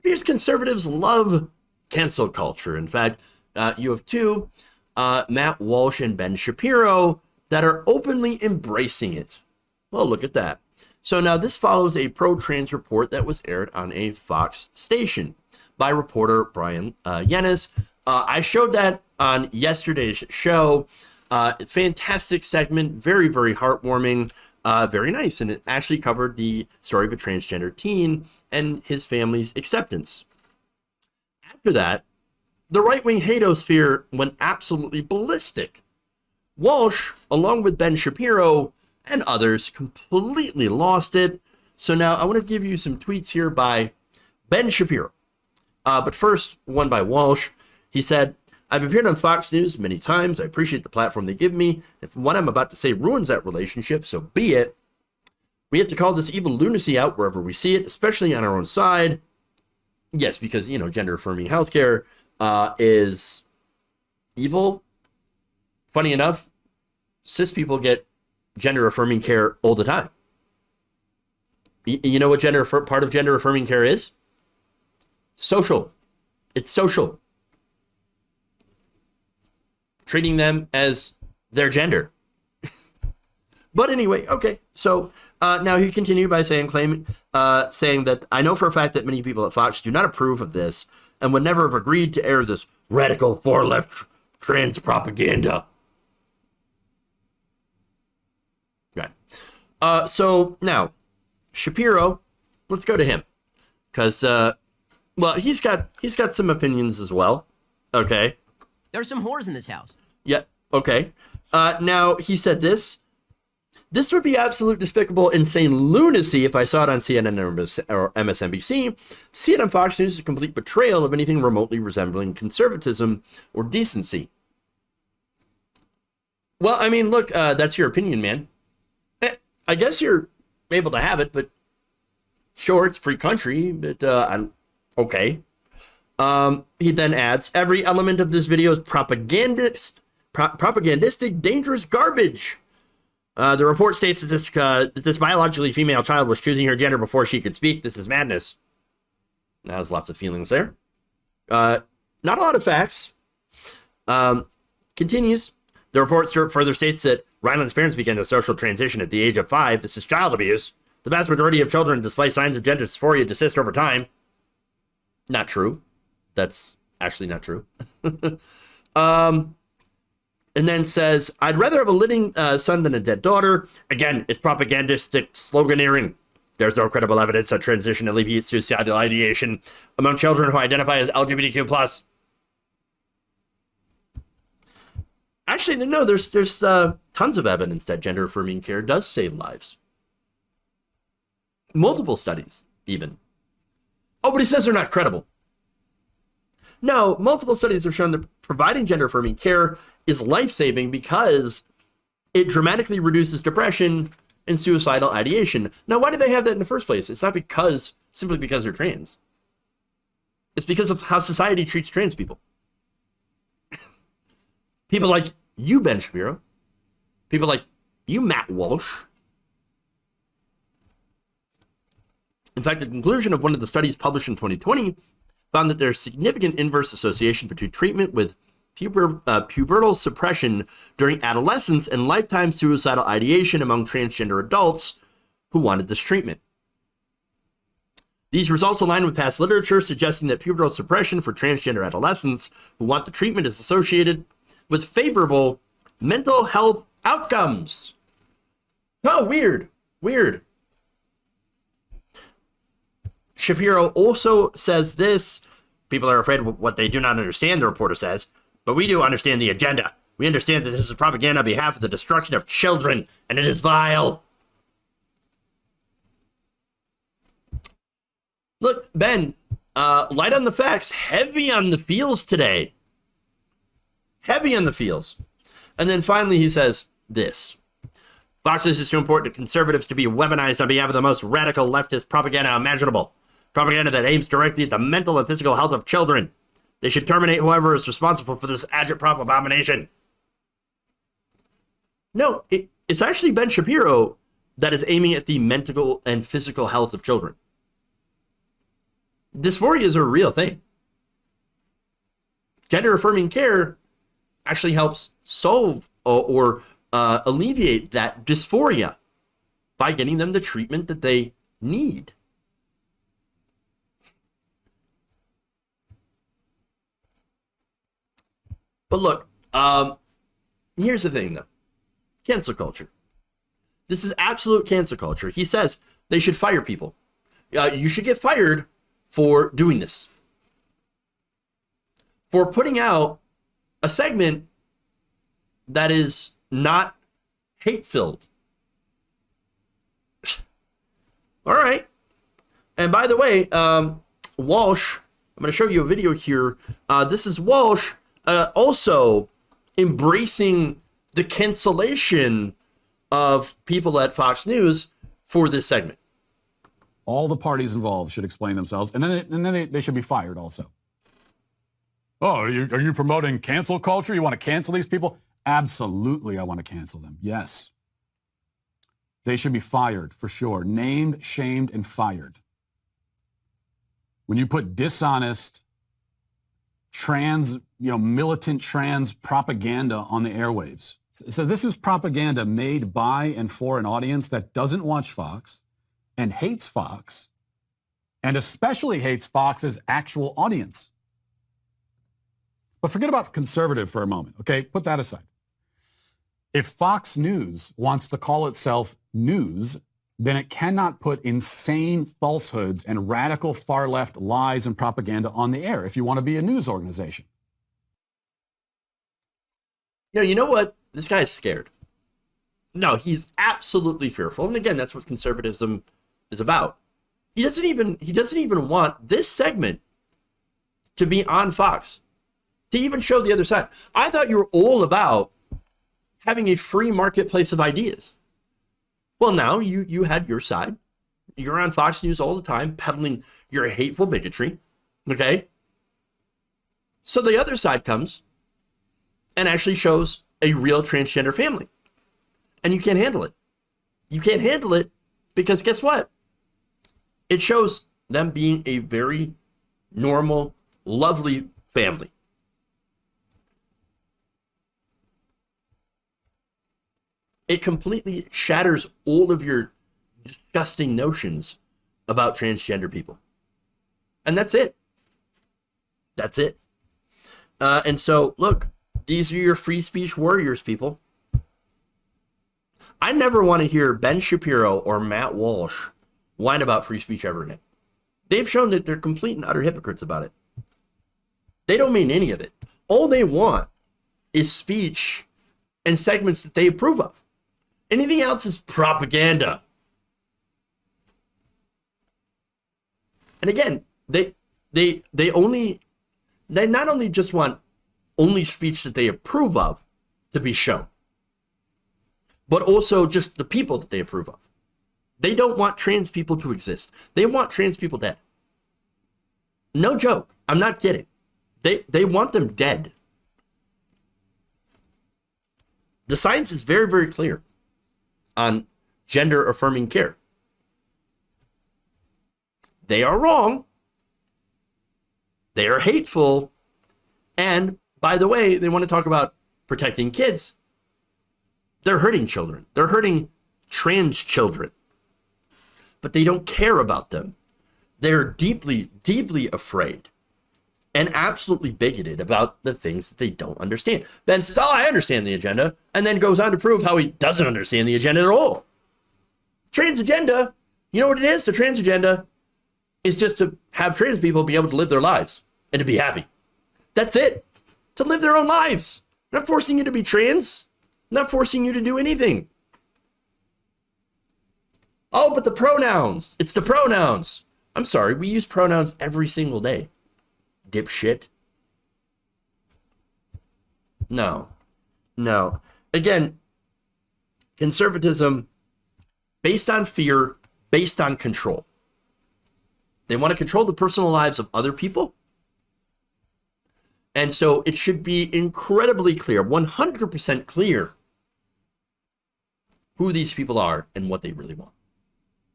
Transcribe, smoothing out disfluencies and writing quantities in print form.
Because conservatives love cancel culture. In fact, you have two, Matt Walsh and Ben Shapiro, that are openly embracing it. Well, look at that. So now this follows a pro-trans report that was aired on a Fox station by reporter Brian Yennis. I showed that on yesterday's show. Fantastic segment, very, very heartwarming, very nice. And it actually covered the story of a transgender teen and his family's acceptance. After that, the right-wing hatosphere went absolutely ballistic. Walsh, along with Ben Shapiro and others, completely lost it. So now I want to give you some tweets here by Ben Shapiro. But first, one by Walsh. He said, I've appeared on Fox News many times. I appreciate the platform they give me. If what I'm about to say ruins that relationship, so be it. We have to call this evil lunacy out wherever we see it, especially on our own side. Yes, because, gender-affirming healthcare is evil. Funny enough, cis people get gender-affirming care all the time. You know what part of gender-affirming care is? Social. It's social. Treating them as their gender. But anyway, okay. So now he continued by saying that I know for a fact that many people at Fox do not approve of this and would never have agreed to air this radical far-left trans propaganda. Right. So now Shapiro, let's go to him because he's got some opinions as well. Okay. There's some whores in this house. Yeah. Okay. Now he said this. This would be absolute despicable, insane lunacy if I saw it on CNN or MSNBC. See it on Fox News is a complete betrayal of anything remotely resembling conservatism or decency. Well, I mean, look, that's your opinion, man. I guess you're able to have it, but sure, it's a free country, but I'm okay. He then adds, every element of this video is propagandistic, dangerous garbage. The report states that this biologically female child was choosing her gender before she could speak. This is madness. That has lots of feelings there. Not a lot of facts. Continues. The report further states that Ryland's parents began a social transition at the age of 5. This is child abuse. The vast majority of children display signs of gender dysphoria desist over time. Not true. That's actually not true. And then says, I'd rather have a living son than a dead daughter. Again, it's propagandistic sloganeering. There's no credible evidence that transition alleviates suicidal ideation among children who identify as LGBTQ+. Actually, no, there's tons of evidence that gender-affirming care does save lives. Multiple studies, even. Oh, but he says they're not credible. No, multiple studies have shown that providing gender-affirming care is life-saving because it dramatically reduces depression and suicidal ideation. Now, why do they have that in the first place? It's not simply because they're trans. It's because of how society treats trans people. People like you, Ben Shapiro. People like you, Matt Walsh. In fact, the conclusion of one of the studies published in 2020 found that there's significant inverse association between treatment with pubertal suppression during adolescence and lifetime suicidal ideation among transgender adults who wanted this treatment. These results align with past literature suggesting that pubertal suppression for transgender adolescents who want the treatment is associated with favorable mental health outcomes. Oh, weird. Shapiro also says this. People are afraid of what they do not understand, the reporter says, but we do understand the agenda. We understand that this is propaganda on behalf of the destruction of children, and it is vile. Look, Ben, light on the facts, heavy on the feels today. Heavy on the feels. And then finally he says this. Fox News is too important to conservatives to be weaponized on behalf of the most radical leftist propaganda imaginable. Propaganda that aims directly at the mental and physical health of children. They should terminate whoever is responsible for this agitprop abomination. No, it's actually Ben Shapiro that is aiming at the mental and physical health of children. Dysphorias are a real thing. Gender affirming care actually helps solve or alleviate that dysphoria by getting them the treatment that they need. But look, here's the thing though. Cancel culture. This is absolute cancel culture. He says they should fire people. You should get fired for doing this. For putting out a segment that is not hate-filled. All right. And by the way, Walsh, I'm going to show you a video here. This is Walsh also embracing the cancellation of people at Fox News for this segment. All the parties involved should explain themselves, and then they should be fired also. Oh, are you promoting cancel culture? You want to cancel these people? Absolutely, I want to cancel them. Yes. They should be fired for sure. Named, shamed, and fired. When you put dishonest, militant trans propaganda on the airwaves. So this is propaganda made by and for an audience that doesn't watch Fox and hates Fox, and especially hates Fox's actual audience. But forget about conservative for a moment, okay? Put that aside. If Fox News wants to call itself news, then it cannot put insane falsehoods and radical far-left lies and propaganda on the air if you want to be a news organization. No, you know what? This guy is scared. No, he's absolutely fearful. And again, that's what conservatism is about. He doesn't even want this segment to be on Fox, to even show the other side. I thought you were all about having a free marketplace of ideas. Well, now you had your side. You're on Fox News all the time, peddling your hateful bigotry. Okay? So the other side comes and actually shows a real transgender family. And you can't handle it. You can't handle it because guess what? It shows them being a very normal, lovely family. It completely shatters all of your disgusting notions about transgender people. And that's it. That's it. And so, look, these are your free speech warriors, people. I never want to hear Ben Shapiro or Matt Walsh whine about free speech ever again. They've shown that they're complete and utter hypocrites about it. They don't mean any of it. All they want is speech and segments that they approve of. Anything else is propaganda. And again, they not only just want only speech that they approve of to be shown, but also just the people that they approve of. They don't want trans people to exist. They want trans people dead. No joke. I'm not kidding. They want them dead. The science is very, very clear on gender affirming care. They are wrong. They are hateful. And by the way, they want to talk about protecting kids. They're hurting children. They're hurting trans children. But they don't care about them. They're deeply, deeply afraid and absolutely bigoted about the things that they don't understand. Ben says, oh, I understand the agenda, and then goes on to prove how he doesn't understand the agenda at all. Trans agenda, you know what it is? The trans agenda is just to have trans people be able to live their lives and to be happy. That's it. To live their own lives. I'm not forcing you to be trans. I'm not forcing you to do anything. Oh, but the pronouns. It's the pronouns. I'm sorry, we use pronouns every single day. Dipshit. No. Again, conservatism based on fear, based on control. They want to control the personal lives of other people. And so it should be incredibly clear, 100% clear, who these people are and what they really want.